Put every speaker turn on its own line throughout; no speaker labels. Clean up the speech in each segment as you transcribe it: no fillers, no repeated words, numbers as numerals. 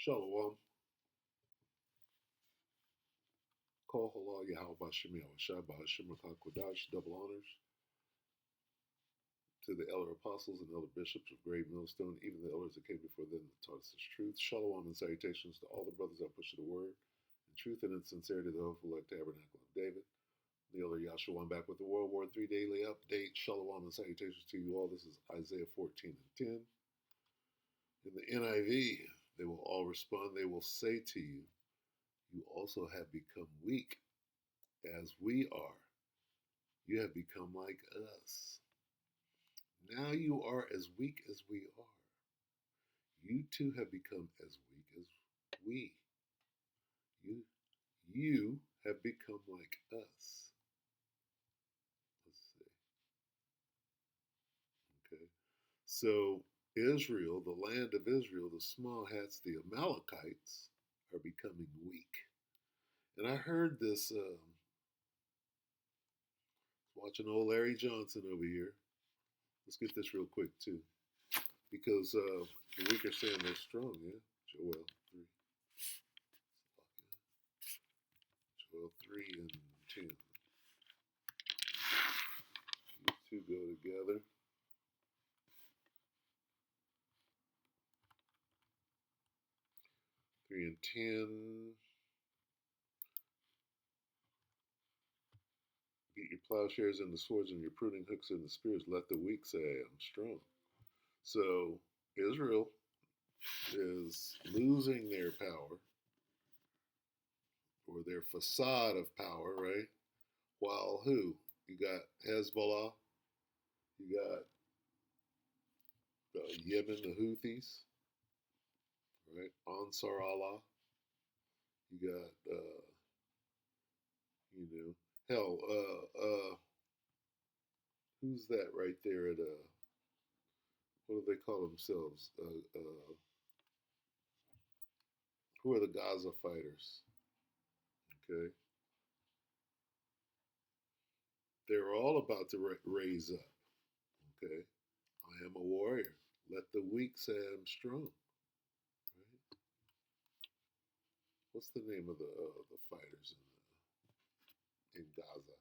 Shalom. Call halal Yahweh Shemi Awashai Bahashim Kodash. Double honors to the elder apostles and elder bishops of Great Millstone, even the elders that came before them that taught us truth. Shalom and salutations to all the brothers that push the word in truth and in sincerity, the hopeful like tabernacle of David. The elder Yahshua, I'm back with the WW3 Daily update. Shalom and salutations to you all. This is Isaiah 14 and 10. In the NIV, they will all respond. They will say to you, you also have become weak as we are. You have become like us. Now you are as weak as we are. You too have become as weak as we. You have become like us. Let's see. Okay. So Israel, the land of Israel, the small hats, the Amalekites, are becoming weak. And I heard this, watching old Larry Johnson over here. Let's get this real quick too. Because the weak are saying they're strong, yeah? Joel 3. Joel 3 and 10. These two go together. 3 and 10. Beat your plowshares and the swords and your pruning hooks and the spears. Let the weak say, I'm strong. So Israel is losing their power, or their facade of power, right? While who? You got Hezbollah, you got Yemen, the Houthis, right? Ansar Allah, you got, hell, who's that right there at, what do they call themselves? Who are the Gaza fighters? Okay. They're all about to raise up. Okay. I am a warrior. Let the weak say I'm strong. Right? What's the name of the fighters in Gaza?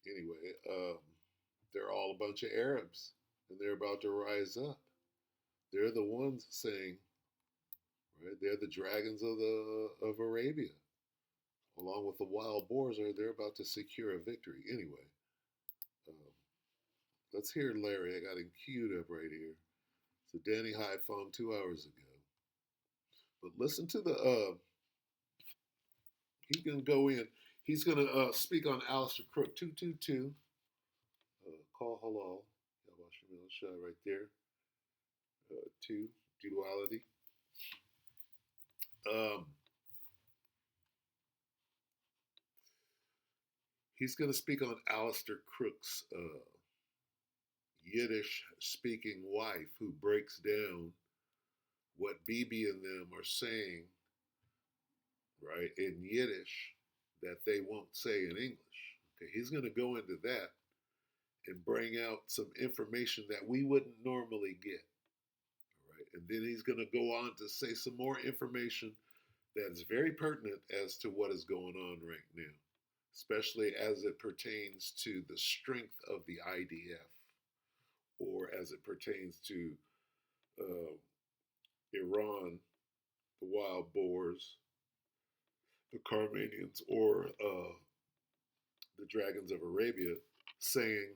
Anyway, they're all a bunch of Arabs, and they're about to rise up. They're the ones saying, right? They're the dragons of Arabia, along with the wild boars. They're about to secure a victory. Anyway, um, let's hear Larry. I got him queued up right here. So Danny Hyde phoned 2 hours ago. But listen to he's going to go in. He's going to speak on Alistair Crook, 222. Call halal. Shot right there. 2, duality. He's going to speak on Alistair Crook's Yiddish speaking wife who breaks down what Bibi and them are saying, right, in Yiddish that they won't say in English. Okay, he's going to go into that and bring out some information that we wouldn't normally get. All right, and then he's going to go on to say some more information that is very pertinent as to what is going on right now, especially as it pertains to the strength of the IDF, or as it pertains to Iran, the wild boars, the Carmanians, or the dragons of Arabia, saying,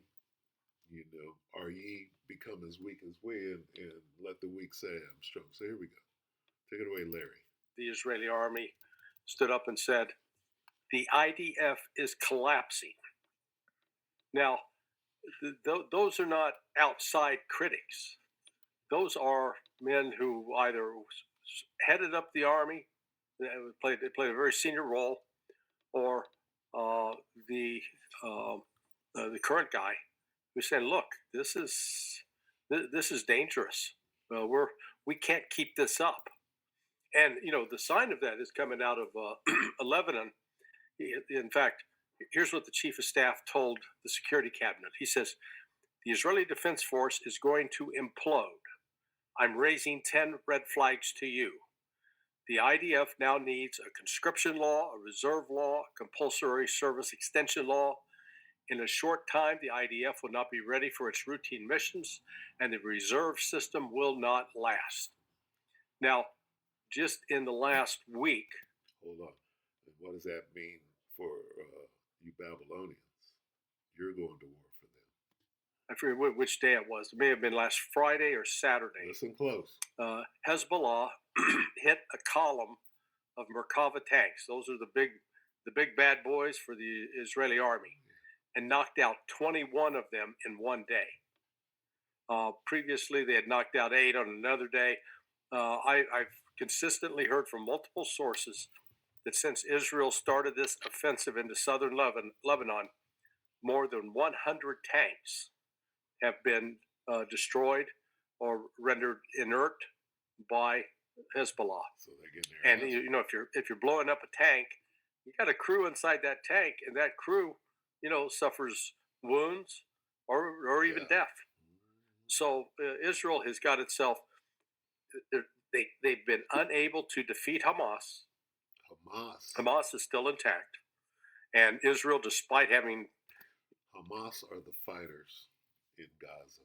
are ye become as weak as we, and let the weak say, I'm strong. So here we go. Take it away, Larry.
The Israeli army stood up and said, the IDF is collapsing. Now, those are not outside critics. Those are men who either headed up the army, they played a very senior role, or the current guy who said, "Look, this is dangerous. We can't keep this up." And the sign of that is coming out of Lebanon. In fact, here's what the chief of staff told the security cabinet. He says, the Israeli Defense Force is going to implode. I'm raising 10 red flags to you. The IDF now needs a conscription law, a reserve law, a compulsory service extension law. In a short time, the IDF will not be ready for its routine missions, and the reserve system will not last. Now, just in the last week,
Hold on. And what does that mean for you Babylonians? You're going to war for them.
I forget which day it was. It may have been last Friday or Saturday.
Listen close.
Hezbollah hit a column of Merkava tanks. Those are the big bad boys for the Israeli army, and knocked out 21 of them in one day. Previously, they had knocked out 8 on another day. I've consistently heard from multiple sources that since Israel started this offensive into southern Lebanon, more than 100 tanks have been destroyed or rendered inert by Hezbollah.
So they get their
And you know, if you're blowing up a tank, you got a crew inside that tank, and that crew, suffers wounds or even death. So Israel has got itself. They've been unable to defeat Hamas. Hamas is still intact, and Israel, despite having
Hamas are the fighters in Gaza,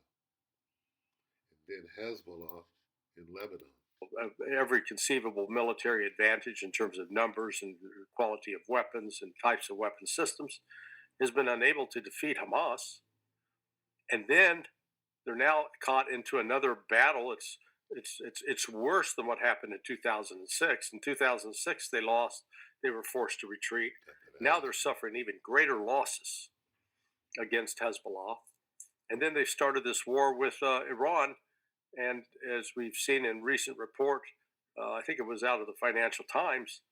and then Hezbollah in Lebanon.
Every conceivable military advantage in terms of numbers and quality of weapons and types of weapon systems, has been unable to defeat Hamas. And then they're now caught into another battle. It's worse than what happened in 2006. In 2006, they lost. They were forced to retreat. Now they're suffering even greater losses against Hezbollah. And then they started this war with Iran. And as we've seen in recent report, I think it was out of the Financial Times,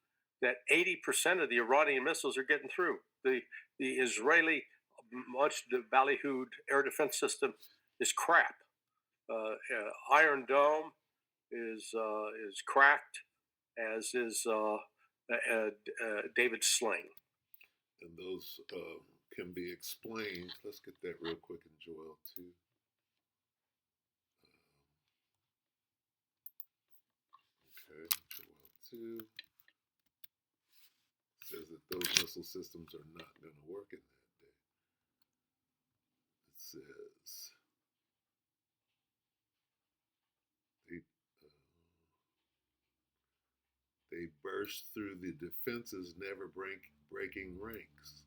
that 80% of the Iranian missiles are getting through. The Israeli, much ballyhooed air defense system is crap. Iron Dome is cracked, as is David Sling.
And those can be explained. Let's get that real quick in Joel 2. Okay, Joel 2 says that those missile systems are not going to work in that day. It says they burst through the defenses, never breaking ranks.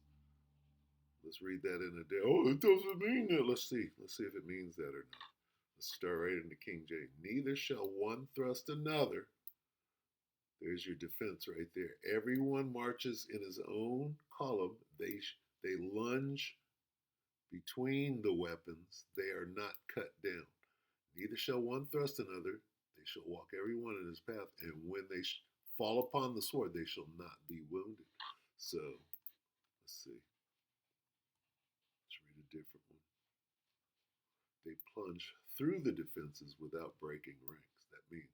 Let's read that in a day. Oh, it doesn't mean that. Let's see. Let's see if it means that or not. Let's start right in the King James. Neither shall one thrust another. There's your defense right there. Everyone marches in his own column. They lunge between the weapons. They are not cut down. Neither shall one thrust another. They shall walk every one in his path. And when they fall upon the sword, they shall not be wounded. So, let's see. Let's read a different one. They plunge through the defenses without breaking ranks. That means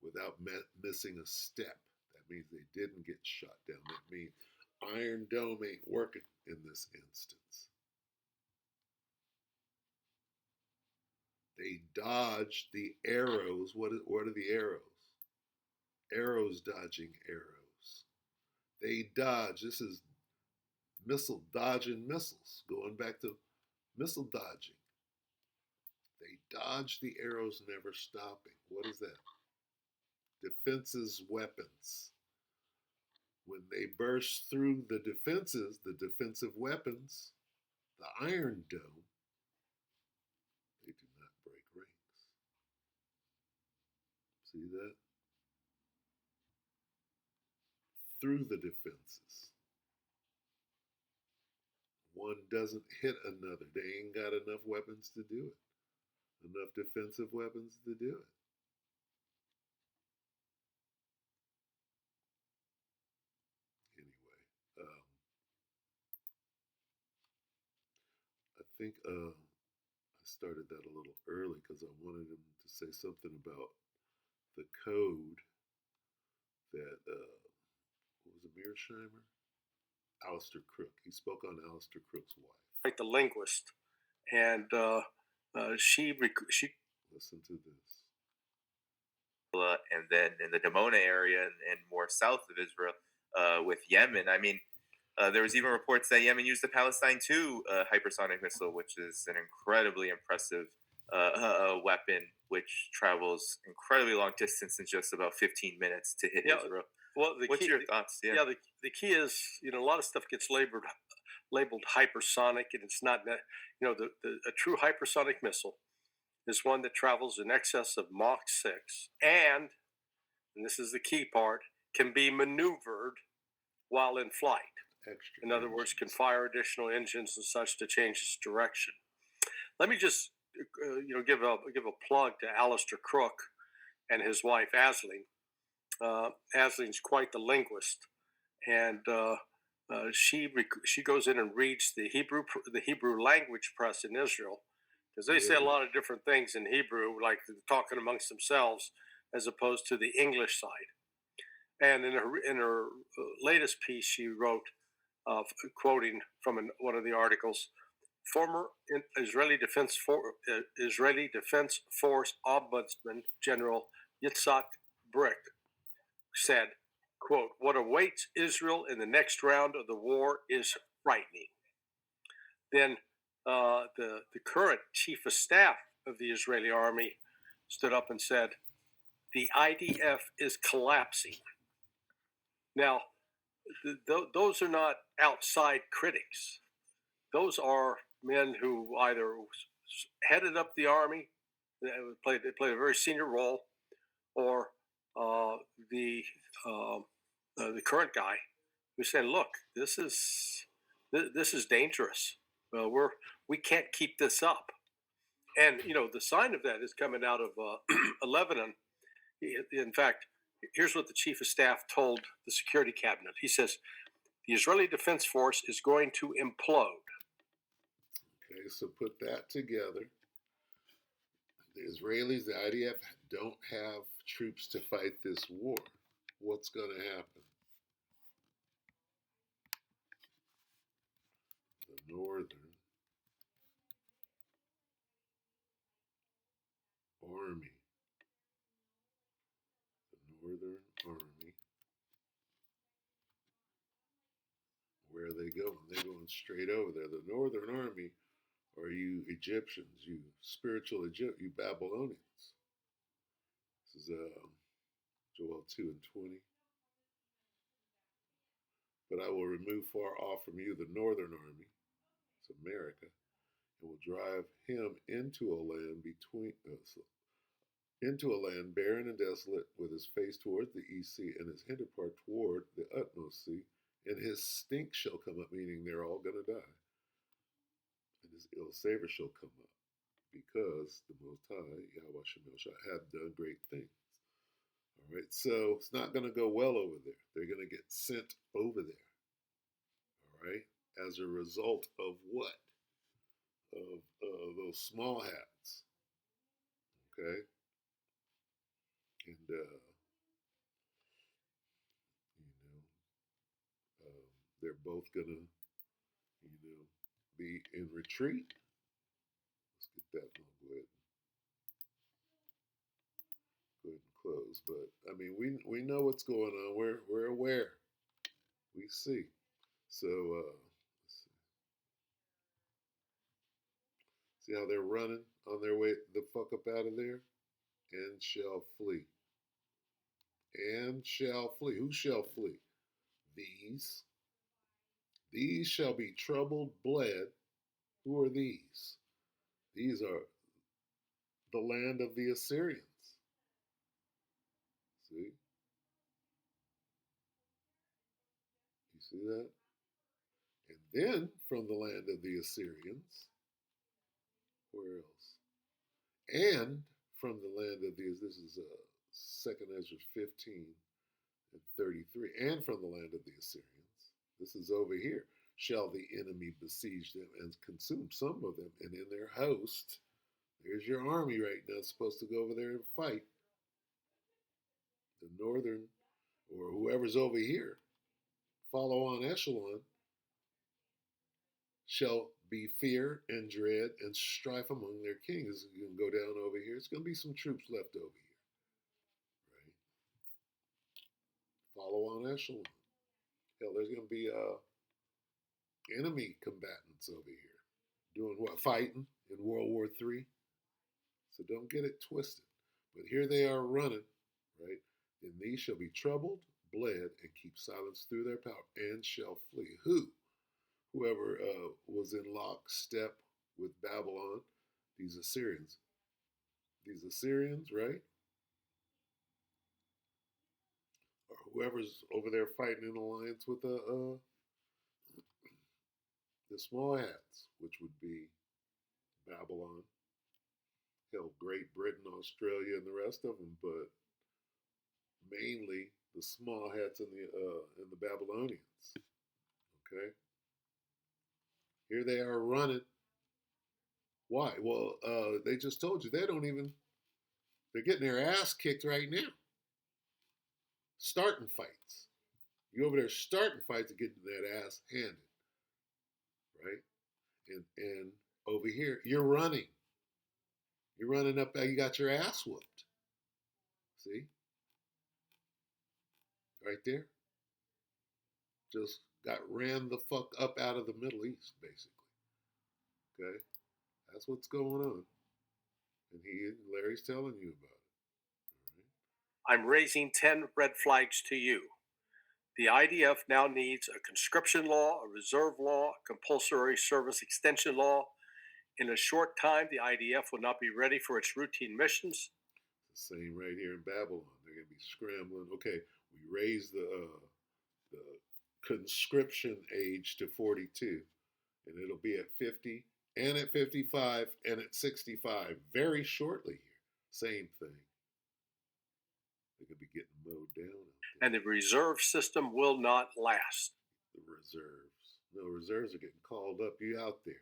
without missing a step. That means they didn't get shot down. That means Iron Dome ain't working in this instance. They dodge the arrows. What are the arrows? Arrows dodging arrows. They dodge. This is missile dodging missiles. Going back to missile dodging. They dodge the arrows, never stopping. What is that? Defenses, weapons. When they burst through the defenses, the defensive weapons, the Iron Dome, they do not break ranks. See that? Through the defenses. One doesn't hit another. They ain't got enough weapons to do it. Enough defensive weapons to do it. Anyway, I think I started that a little early because I wanted him to say something about the code that, what was it, Mearsheimer? Alistair Crook. He spoke on Alistair Crook's wife.
Like the linguist, and she
Listen to this.
Ramallah, and then in the Dimona area and more south of Israel with Yemen. I mean, there was even reports that Yemen used the Palestine 2 hypersonic missile, which is an incredibly impressive weapon, which travels incredibly long distance in just about 15 minutes to hit
Yeah.
Israel.
Well,
What's your thoughts?
yeah, the key is, a lot of stuff gets labeled hypersonic, and it's not that. A true hypersonic missile is one that travels in excess of Mach 6, and this is the key part, can be maneuvered while in flight.
Extra
In other words, can
engines.
fire additional engines and such to change its direction. Let me just, give a plug to Alistair Crook and his wife Aisling. Aisling's quite the linguist, and she goes in and reads the Hebrew language press in Israel, because they say a
Really?
lot of different things in Hebrew, like they're talking amongst themselves, as opposed to the English side. And in her latest piece, she wrote, quoting from one of the articles, former Israeli Defense Force Ombudsman General Yitzhak Brick said, quote, "What awaits Israel in the next round of the war is frightening." Then the current chief of staff of the Israeli army stood up and said, "The IDF is collapsing." Now, those are not outside critics. Those are men who either headed up the army, they played a very senior role, or the current guy who's saying, "Look, this is dangerous. We can't keep this up." And the sign of that is coming out of Lebanon. In fact, here's what the chief of staff told the security cabinet. He says, "The Israeli Defense Force is going to implode."
Okay, so put that together. The Israelis, the IDF, don't have troops to fight this war. What's going to happen? The Northern Army. The Northern Army. Where are they going? They're going straight over there. The Northern Army are you Egyptians, you spiritual Egypt, you Babylonians. This is Joel 2 and 20. But I will remove far off from you the northern army, it's America, and will drive him into a land into a land barren and desolate, with his face toward the east sea and his hinder part toward the utmost sea, and his stink shall come up, meaning they're all going to die, and his ill savor shall come up, because the Most High, Yahweh Shemel, have done great things. All right, so it's not going to go well over there. They're going to get sent over there. All right, as a result of what? Of those small hats. Okay, and they're both gonna, be in retreat. Let's get that one. Go ahead and close. But I mean, we know what's going on. We're aware. We see. So let's see how they're running on their way the fuck up out of there, and shall flee. And shall flee. Who shall flee? These. These shall be troubled, bled. Who are these? These are the land of the Assyrians. See? You see that? And then from the land of the Assyrians, where else? And from the land of the, this is 2nd Ezra 15 and 33, and from the land of the Assyrians, this is over here, shall the enemy besiege them and consume some of them, and in their host, there's your army right now, supposed to go over there and fight. The northern, or whoever's over here, follow on echelon, shall be fear and dread and strife among their kings. You can go down over here. It's going to be some troops left over here, right? follow on echelon. Hell, there's going to be enemy combatants over here doing what? Fighting in World War III. So don't get it twisted. But here they are running, right? Then these shall be troubled, bled, and keep silence through their power, and shall flee. Who? Whoever was in lockstep with Babylon, these Assyrians. These Assyrians, right? Or whoever's over there fighting in alliance with the small hats, which would be Babylon, hell, Great Britain, Australia, and the rest of them, but mainly the small hats and the Babylonians. Okay, here they are running. Why? Well, they just told you they don't even. They're getting their ass kicked right now. Starting fights. You over there starting fights and getting that ass handed, right? And over here, you're running. You're running up there. You got your ass whooped. See, right there. Just got ran the fuck up out of the Middle East, basically. Okay, that's what's going on, and Larry's telling you about it.
I'm raising 10 red flags to you. The IDF now needs a conscription law, a reserve law, a compulsory service extension law. In a short time, the IDF will not be ready for its routine missions.
It's the same right here in Babylon. They're going to be scrambling. Okay, we raised the conscription age to 42, and it'll be at 50 and at 55 and at 65 very shortly here. Same thing. They're going to be getting mowed down.
And the reserve system will not last.
The reserves. No, reserves are getting called up. You out there.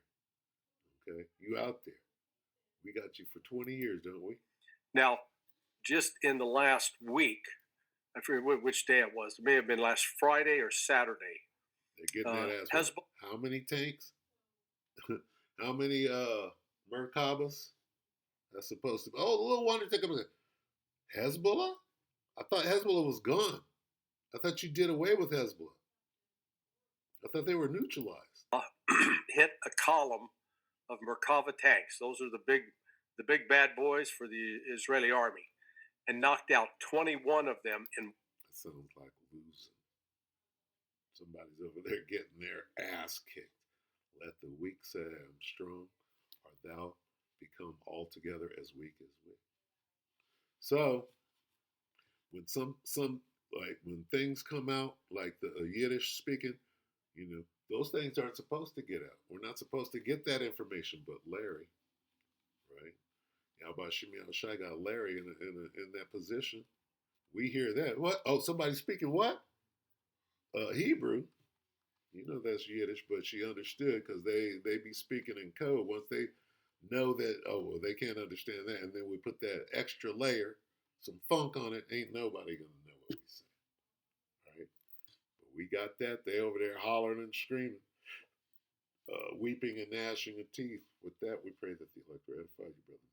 Okay? You out there. We got you for 20 years, don't we?
Now, just in the last week, I forget which day it was. It may have been last Friday or Saturday.
They're getting that ass. How many tanks? How many Merkabas? That's supposed to be. Oh, the little wonder thing. Hezbollah? I thought Hezbollah was gone. I thought you did away with Hezbollah. I thought they were neutralized.
Hit a column of Merkava tanks. Those are the big bad boys for the Israeli army, and knocked out 21 of them in.
That sounds like losing. Somebody's over there getting their ass kicked. Let the weak say I am strong, or thou become altogether as weak as we. So when some like when things come out like the Yiddish speaking, those things aren't supposed to get out. We're not supposed to get that information. But Larry, right? How about Shimi Al-Shai got Larry in that position? We hear that. What? Oh, somebody's speaking what? Hebrew. That's Yiddish, but she understood because they be speaking in code. Once they know that, they can't understand that, and then we put that extra layer, some funk on it, ain't nobody gonna know what we say. Right? But we got that. They over there hollering and screaming, weeping and gnashing of teeth. With that, we pray that the elect edify you, brother.